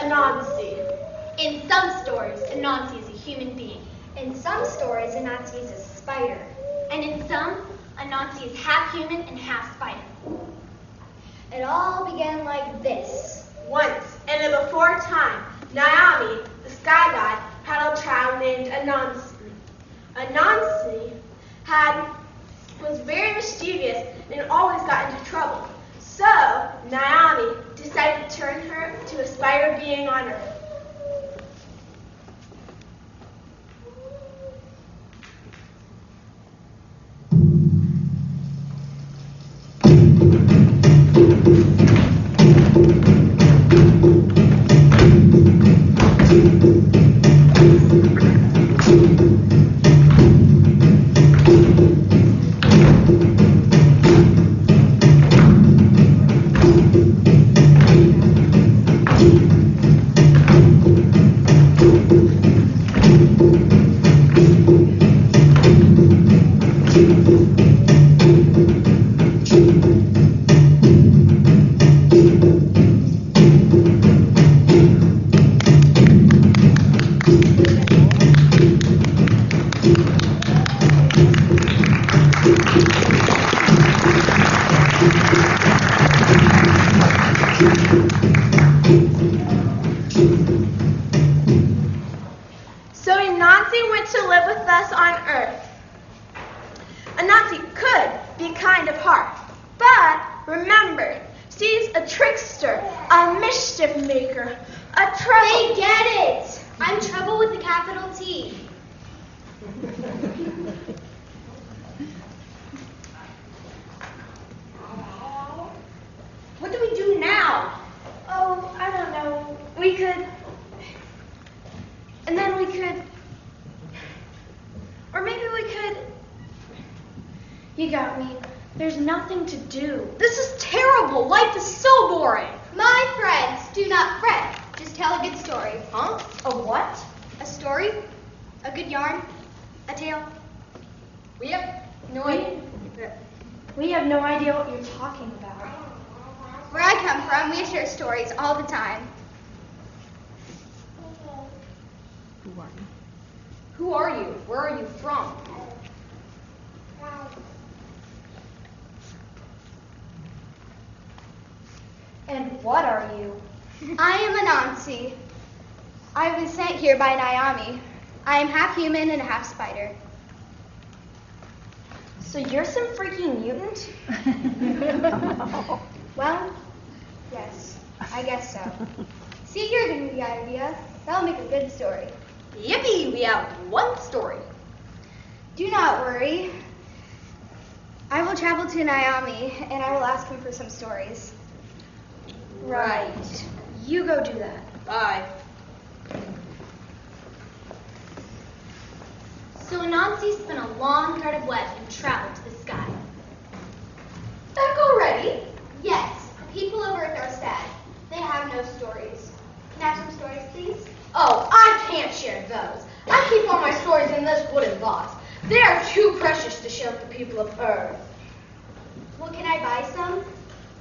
Anansi. In some stories, Anansi is a human being. In some stories, Anansi is a spider. And in some, Anansi is half human and half spider. It all began like this. Once, in a before time, Naomi, the sky god, had a child named Anansi. Anansi was very mischievous and always got into trouble. So, Naomi decided to turn her to a spider being on earth. So Anansi went to live with us on Earth. Anansi could be kind of hard, but remember, she's a trickster, a mischief maker, a trouble. They get it! I'm trouble with a capital T. What do we do now? Oh, I don't know. We could... And then we could... Or maybe we could... You got me. There's nothing to do. This is terrible. Life is so boring. My friends, do not fret. Just tell a good story. Huh? A what? A story? A good yarn? A tale? We have no idea. We have no idea what you're talking about. Where I come from, we share stories all the time. Who are you? Where are you from? And what are you? I am Anansi. I was sent here by Naomi. I am half human and half spider. So you're some freaking mutant? Well, yes, I guess so. See here, the movie idea. That'll make a good story. Yippee! We have one story. Do not worry. I will travel to Naomi and I will ask him for some stories. Right. You go do that. Bye. So Anansi spun a long thread of web and traveled to the sky. Back already? Yes, the people of Earth are sad. They have no stories. Can I have some stories, please? Oh, I can't share those. I keep all my stories in this wooden box. They are too precious to share with the people of Earth. Well, can I buy some?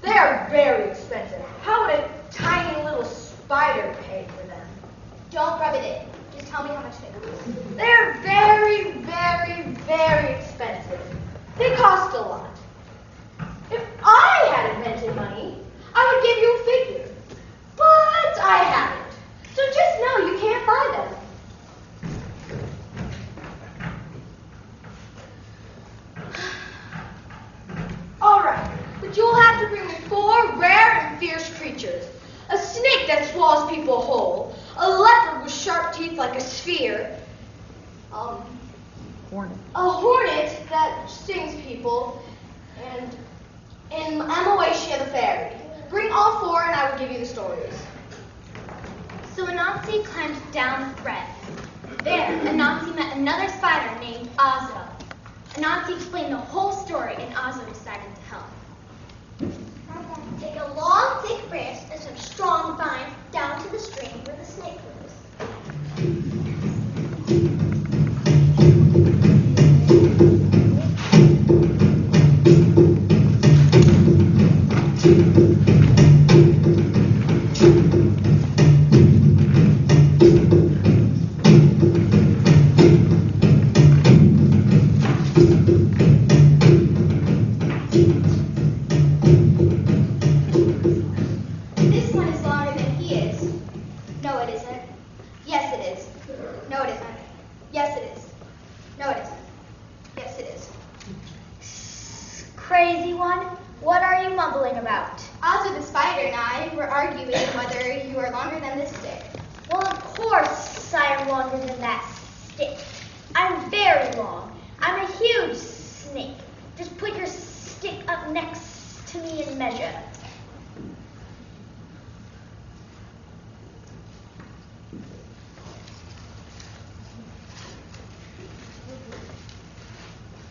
They are very expensive. How would a tiny little spider pay for them? Don't rub it in. Just tell me how much they cost. They're very, very, very expensive. They cost a lot. If I had invented money, I would give you a figure. But I haven't. So just know you can't buy them. All right, but you'll have to bring me 4 rare and fierce creatures. A snake that swallows people whole. A leopard with sharp teeth like a sphere. Hornet. A hornet that stings people. And Amawasia the fairy. Bring all 4 and I will give you the stories. So Anansi climbed down the thread. There, Anansi met another spider named Azo. Anansi explained the whole story, and Azo decided to help. Take a long, thick branch and some strong vines down to the stream where the snake lives. out. Also, the spider and I were arguing whether you are longer than this stick. Well, of course I am longer than that stick. I'm very long. I'm a huge snake. Just put your stick up next to me and measure.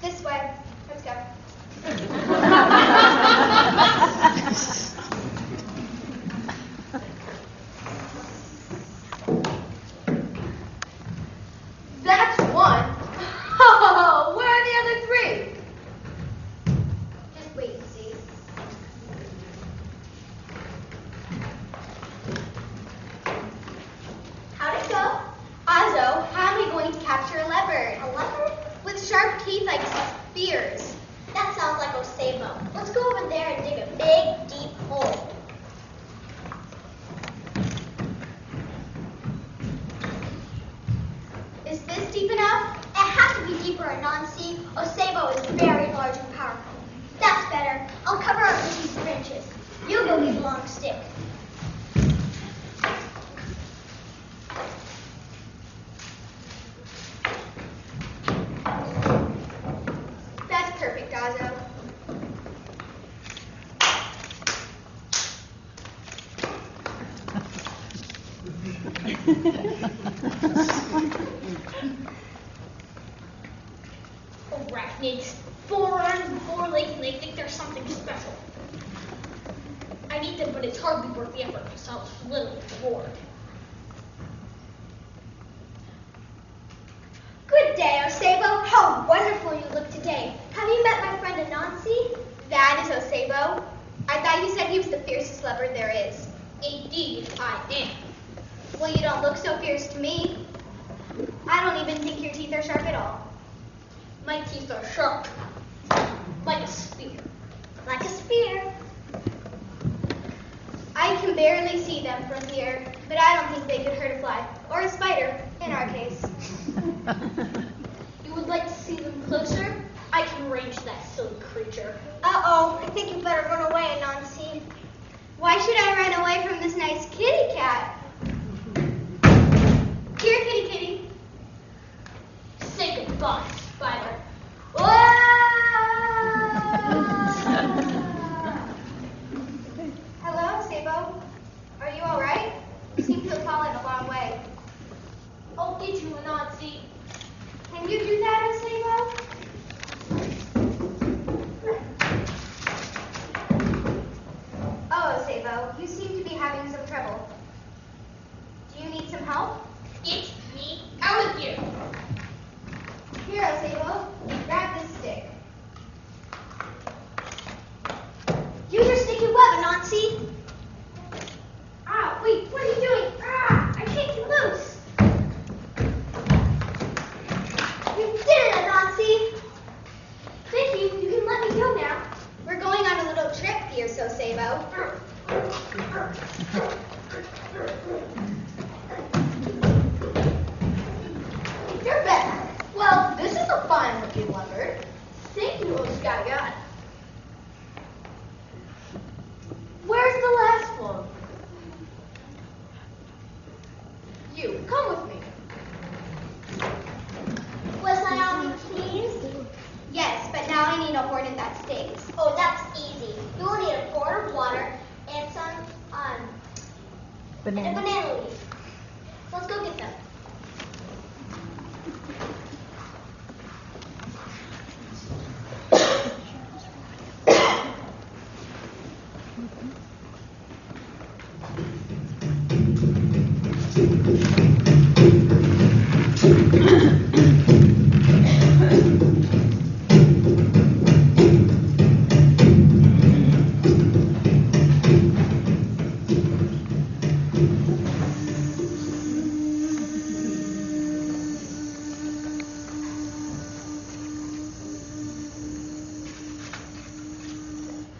This way. Let's go. That's one. Oh, where are the other three? Just wait and see. How'd it go? Ozzo, how am I going to capture a leopard? A leopard? With sharp teeth like spears. That sounds like Osebo. Let's go over there and dig a big, deep hole. Is this deep enough? It has to be deeper, Anansi. Osebo is very large and powerful. That's better. I'll cover up with these branches. You go get a long stick. That's perfect, Ozzo. Arachnids, 4 arms and 4 legs, and they think they're something special. I need them, but it's hardly worth the effort because I was literally bored. Good day, Osebo. How wonderful you look today. Have you met my friend Anansi? That is Osebo. I thought you said he was the fiercest leopard there is. Indeed, I am. Well, you don't look so fierce to me. I don't even think your teeth are sharp at all. My teeth are sharp, like a spear. Like a spear. I can barely see them from here, but I don't think they could hurt a fly, or a spider, in our case. You would like to see them closer? I can range that silly creature. Uh-oh, I think you better run away, Anansi. Why should I run away from this nice kitty cat? Here, kitty kitty. Say goodbye, spider. Hello, Osebo. Are you all right? You seem to have fallen a long way. I'll get you, Anansi. Can you do that, Osebo? Oh, Osebo, you seem to be having some trouble. Do you need some help? It's me. Out with you. Here, Osebo, grab this stick. Use your sticky web, Anansi. Ah, wait, what are you doing? Ah, I can't get loose. You did it, Anansi. Thank you. You can let me go now. We're going on a little trip here, Osebo. You're back. Well, this is a fine looking leopard. Thank you, Oskaya. Where's the last one? You, come with me. Was Naomi pleased? Yes, but now I need a horn that stings. Oh, that's easy. You will need a quart of water and some and a banana leaf. Let's go get them.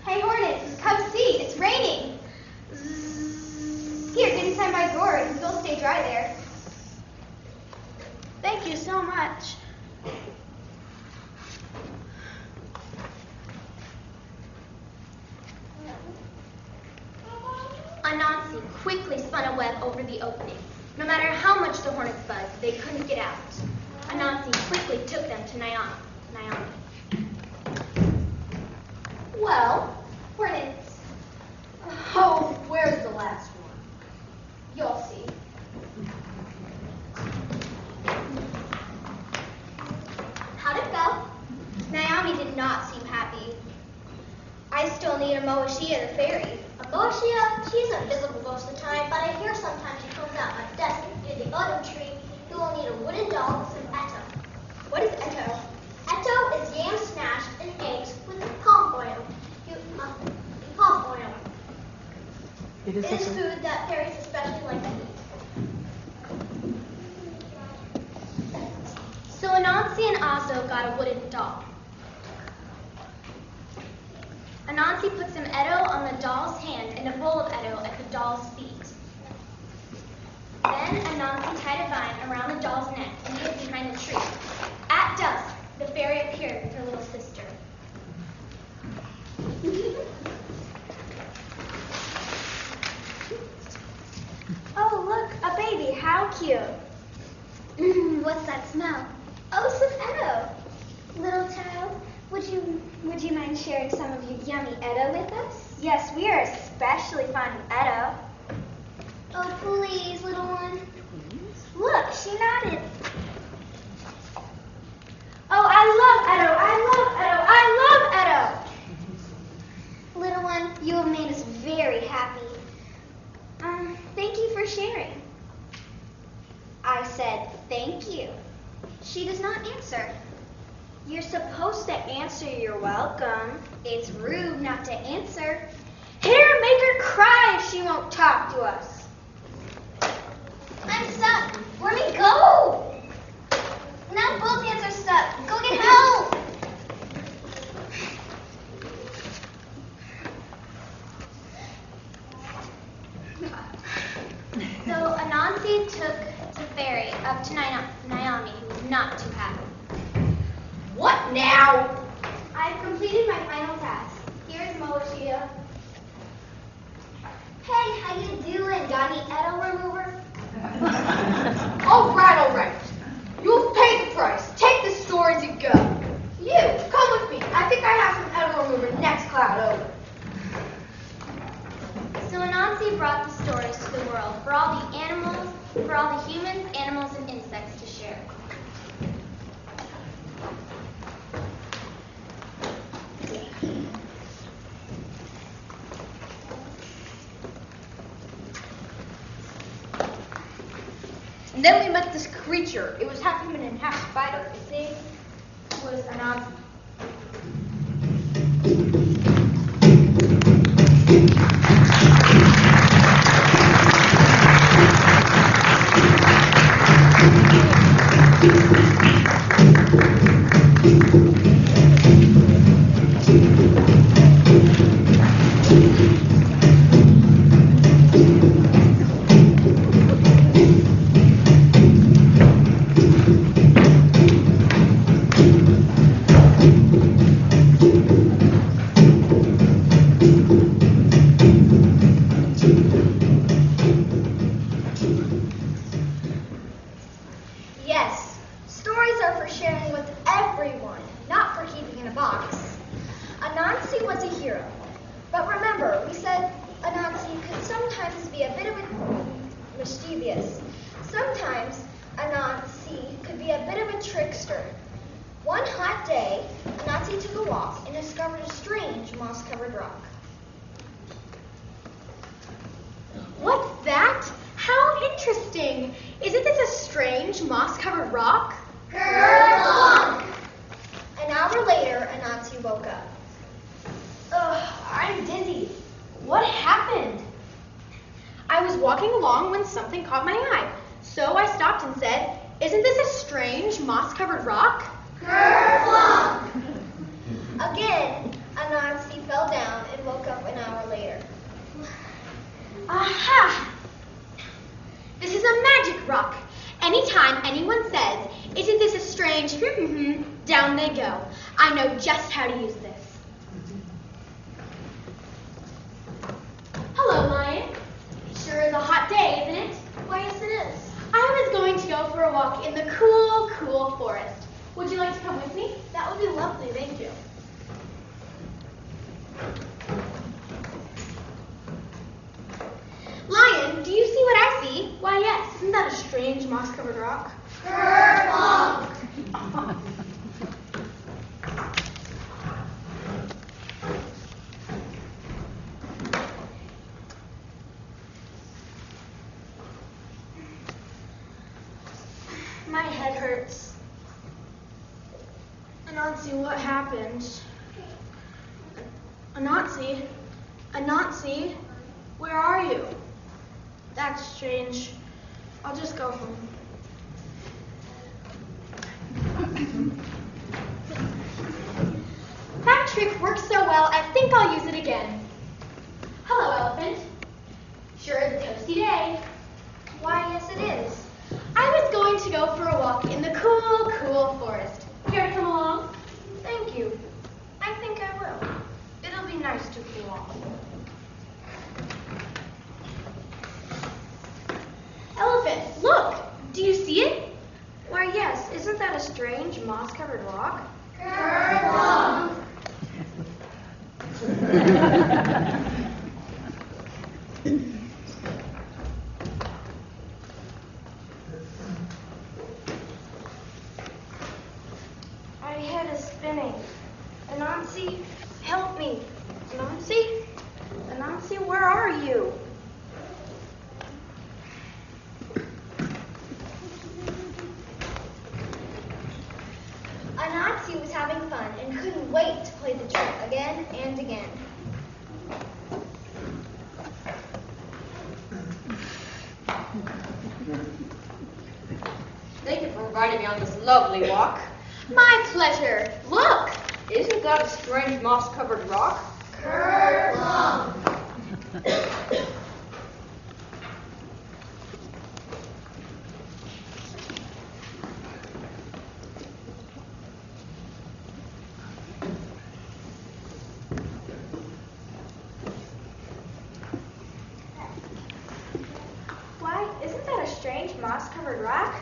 Hey, Hornet, come see. It's raining. Here, get inside my door and you'll stay dry there. Thank you so much. Anansi quickly spun a web over the opening. No matter how much the hornets buzzed, they couldn't get out. Anansi quickly took them to Naomi. Well, Hornets, oh, where's the last one? you'll see. How'd it go? Naomi did not seem happy. I still need a Moashia the fairy. A Moashia, she's invisible most of the time, but I hear sometimes she comes out my desk near the other tree. You will need a wooden doll with some Eto. What is Eto? Eto is yam smashed and eggs with palm oil. Palm oil. It is food that fairies especially like to eat. So Anansi and Azo got a wooden doll. Anansi put some Edo on the doll's hand and a bowl of Edo at the doll's feet. Then Anansi tied a vine around the doll's neck and hid behind the tree. At dusk, the fairy appeared with her little sister. Oh, look, a baby. How cute. What's that smell? Oh, some Edo. Little child, would you mind sharing some of your yummy Edo with us? Yes, we are especially fond of Edo. Oh, please, little one. Look, she nodded. Oh, I love Edo. I love Edo. I love Edo. Little one, you have made us very happy. Thank you for sharing. I said thank you. She does not answer. You're supposed to answer you're welcome. It's rude not to answer. Hit her, make her cry if she won't talk to us. I'm stuck. Let me go. Now both hands are stuck. Go get help. So Anansi took the fairy up to Naomi, who was not too happy. What now? I've completed my final task. Here's Moashia. Hey, how you doing? Got any Edo remover? All right. You've paid the price. Take the stories and go. You, come with me. I think I have some Edo remover next cloud over. So Anansi brought the stories to the world for all the humans, animals, and insects to share. And then we met this creature. It was half human and half spider. Its name was Anansi. Yes, stories are for sharing with everyone, not for keeping in a box. Anansi was a hero. But remember, we said Anansi could sometimes be a bit of a mischievous. Sometimes Anansi could be a bit of a trickster. One hot day, Anansi took a walk and discovered a strange moss-covered rock. What's that? How interesting. Isn't this a strange moss-covered rock? Kerplunk! An hour later, Anansi woke up. Ugh, I'm dizzy. What happened? I was walking along when something caught my eye. So I stopped and said, "Isn't this a strange moss-covered rock?" Kerplunk! Again, Anansi fell down and woke up an hour later. Aha! This is a magic rock. Anytime anyone says, "Isn't this a strange down they go. I know just how to use this. Hello, Lion. for a walk in the cool, cool forest. Would you like to come with me? That would be lovely, thank you. Lion, do you see what I see? Why, yes. Isn't that a strange moss-covered rock? My head hurts. Anansi, what happened? Anansi? Anansi? Where are you? That's strange. I'll just go home. That trick works so well, I think I'll use it again. Hello, elephant. Sure is a toasty day. Why, yes it is. I was going to go for a walk in the cool, cool forest. Care to come along? Thank you. I think I will. It'll be nice to cool off. Elephant, look! Do you see it? Why, yes. Isn't that a strange moss-covered rock? My head is spinning. Anansi, help me. Anansi? Anansi, where are you? Anansi was having fun and couldn't wait to play the trick again and again. Thank you for inviting me on this lovely walk. My pleasure. Look! Isn't that a strange moss-covered rock? Why, isn't that a strange moss-covered rock?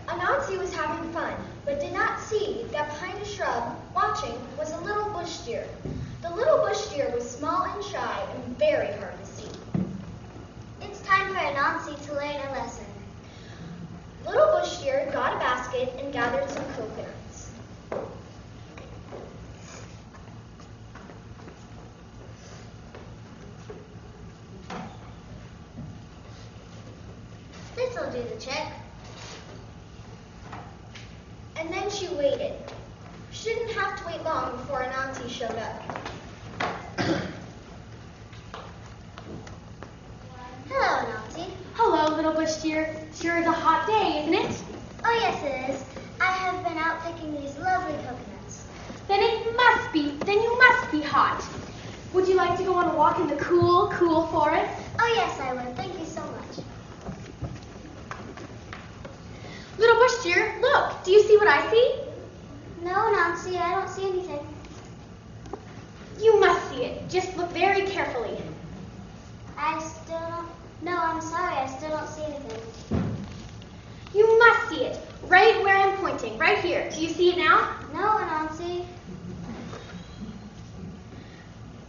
Anansi was having fun, but did not see that behind a shrub, watching, was a little bush deer. The little bush deer was small and shy and very hard to see. It's time for Anansi to learn a lesson. Little bush deer got a basket and gathered some coconuts. This'll do the trick. And then she waited. She didn't have to wait long before Anansi showed up. Hello, Anansi. Hello, little bush deer. Sure is a hot day, isn't it? Oh, yes, it is. I have been out picking these lovely coconuts. Then you must be hot. Would you like to go on a walk in the cool, cool forest? Oh, yes, I would. Thank you so much. Little bush deer, look, do you see what I see? No, Anansi, I don't see anything. You must see it. Just look very carefully. I still don't... No, I'm sorry. I still don't see anything. You must see it. Right where I'm pointing, right here. Do you see it now? No, Anansi.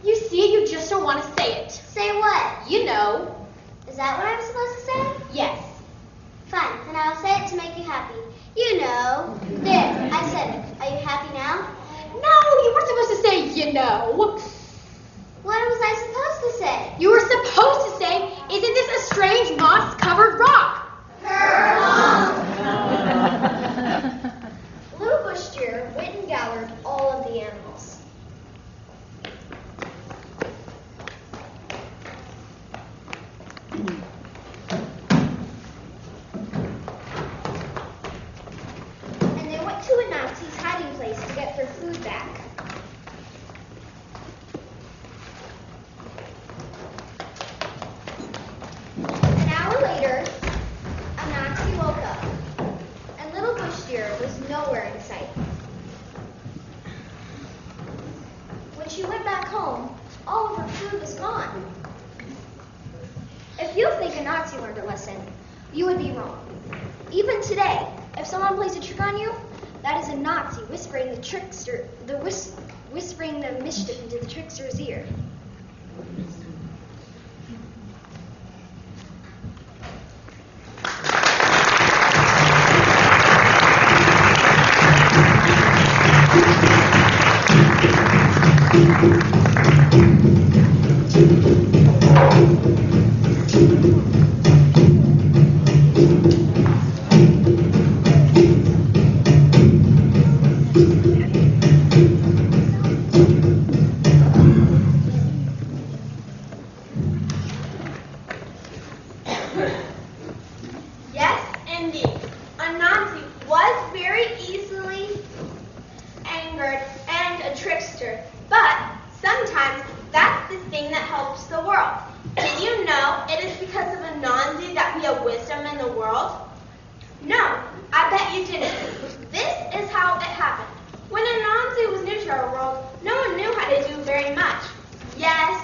You see it, you just don't want to say it. Say what? You know. Is that what I'm supposed to say? Yes. Fine, then I'll say it to make you happy. You know. There, I said it. Are you happy now? No, you were supposed to say, you know. What was I supposed to say? You were supposed to say, isn't this a strange moss-covered rock? Little bush deer went and gathered all of the animals. And they went to Anansi's hiding place to get their food back. you think Anansi learned a lesson, you would be wrong. Even today, if someone plays a trick on you, that is Anansi whispering whispering the mischief into the trickster's ear. Yes, indeed. Anansi was very easily angered and a trickster, but sometimes that's the thing that helps the world. Did you know it is because of Anansi that we have wisdom in the world? No, I bet you didn't. This is how it happened. When Anansi was new to our world, no one knew how to do very much. Yes,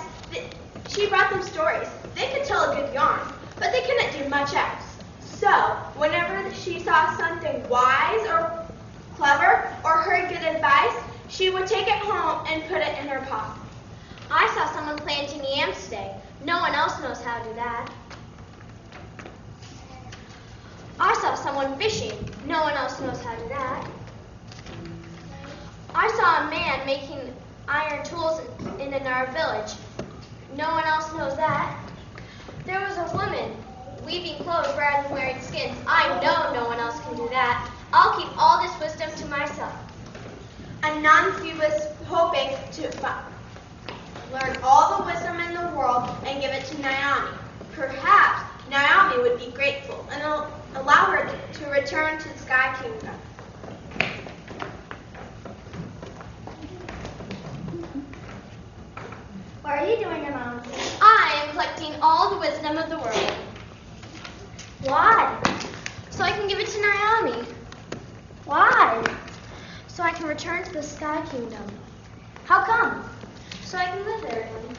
she brought them stories. They could tell a good yarn, but they couldn't do much else. So, whenever she saw something wise or clever or heard good advice, she would take it home and put it in her pocket. I saw someone planting yams today. No one else knows how to do that. I saw someone fishing. No one else knows how to do that. I saw a man making iron tools in our village. No one else knows that. There was a woman weaving clothes rather than wearing skins. I know no one else can do that. I'll keep all this wisdom to myself. Anansi was hoping to learn all the wisdom in the world and give it to Naomi. Perhaps Naomi would be grateful and allow her to return to the Sky Kingdom. What are you doing, Anansi? I am collecting all the wisdom of the world. Why? So I can give it to Naomi. Why? So I can return to the Sky Kingdom. How come? So I can live there again.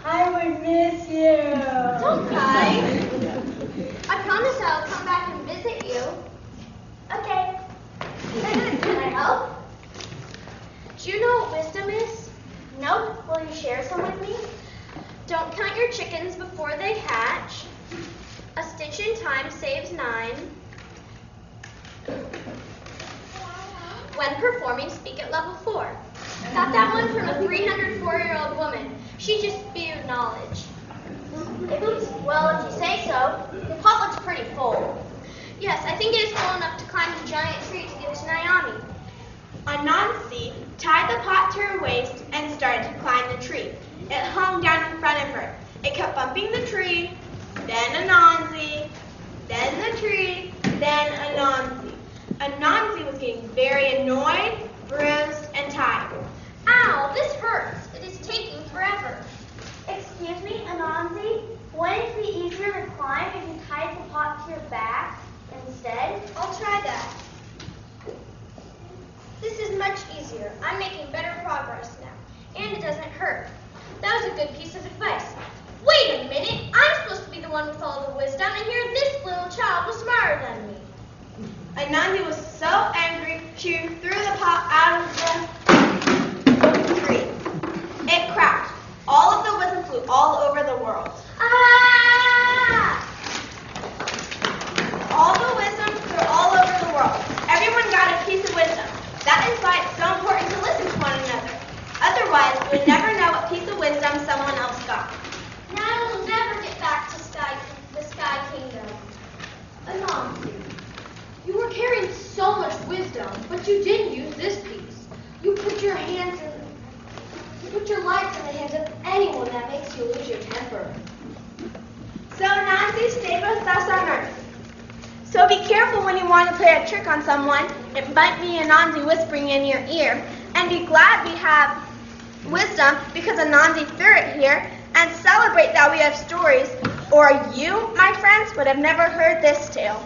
I would miss you. Don't cry. I promise I'll come back and visit you. Okay. Can I help? Do you know what wisdom is? Nope. Will you share some with me? Don't count your chickens before they hatch. A stitch in time saves 9. When performing, speak at level 4. Got that one from a 304-year-old woman. She just spewed knowledge. Well, if you say so. The pot looks pretty full. Yes, I think it is full enough to climb the giant tree to give it to Naomi. Anansi tied the pot to her waist and started to climb the tree. It hung down in front of her. It kept bumping the tree, then Anansi, then the tree, then Anansi. Anansi was getting very annoyed, bruised, and tired. Ow, this hurts. It is taking forever. Excuse me, Anansi? Wouldn't it be easier to climb if you tied the pot to your back instead? I'll try that. This is much easier. I'm making better progress now, and it doesn't hurt. That was a good piece of advice. Wait a minute. I'm supposed to be the one with all the wisdom, and here this little child was smarter than me. Anansi was so angry, she threw the pot out of the tree. It cracked. All of the wisdom flew all over the world. Ah! All the wisdom flew all over the world. Everyone got a piece of wisdom. That is why it's so important to listen to one another. Otherwise, we would never know what piece of wisdom someone else got. Now I will never get back to the Sky Kingdom. Anansi, you were carrying so much wisdom, but you didn't use this piece. You put your lives in the hands of anyone that makes you lose your temper. So Anansi stayed with us on Earth. So be careful when you want to play a trick on someone. It might be Anansi whispering in your ear. And be glad we have wisdom because Anansi threw it here. And celebrate that we have stories. Or you, my friends, would have never heard this tale.